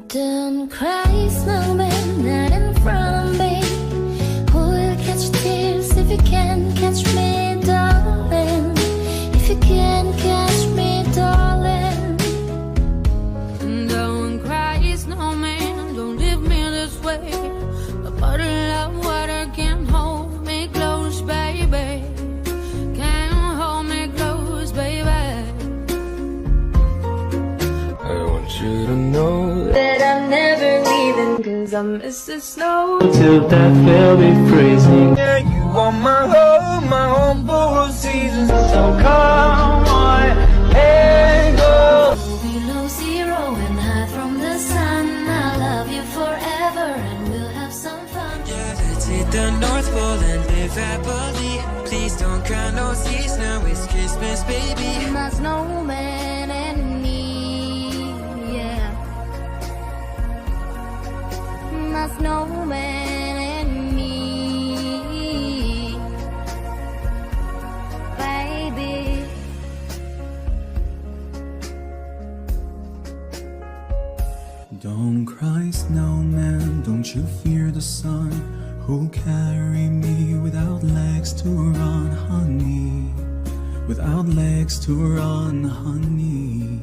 Don't cry, snowman, not in front of me. Who will catch tears if you can catch me, darling? If you can catch me, darling. Don't cry, snowman, don't leave me this way. A bottle of water can't hold me close, baby. Can't hold me close, baby. I want you to know That I'm never leaving, 'cause I miss the snow. till death will be freezing. yeah, you are my home for a season. So come on, hey go. Below zero and high from the sun, I'll love you forever and we'll have some fun. Let's hit the North Pole and live happily. Please don't cry, no seas, now it's Christmas, baby. My snowman and me, yeah. My snowman and me, baby. Don't cry, snowman, don't you fear the sun. Who'll carry me without legs to run, honey? Without legs to run, honey.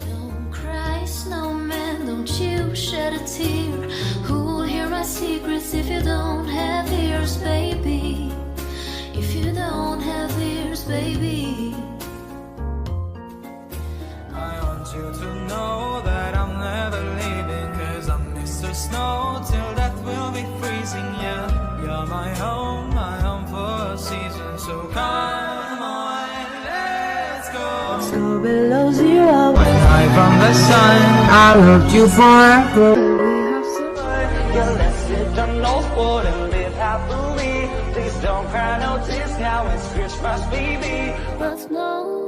Don't cry, snowman, don't you shed a tear. Who'll hear my secrets if you don't have ears, baby? If you don't have ears, baby. I want you to know that I'm never leaving, 'cause I miss the snow till death will be freezing, yeah. You're my home for a season. So come on, let's go. Snow below zero. When high from the sun, I loved you forever. Yeah, let's hit the North Pole and live happily. Please don't cry, no tears, now it's Christmas, baby. But snow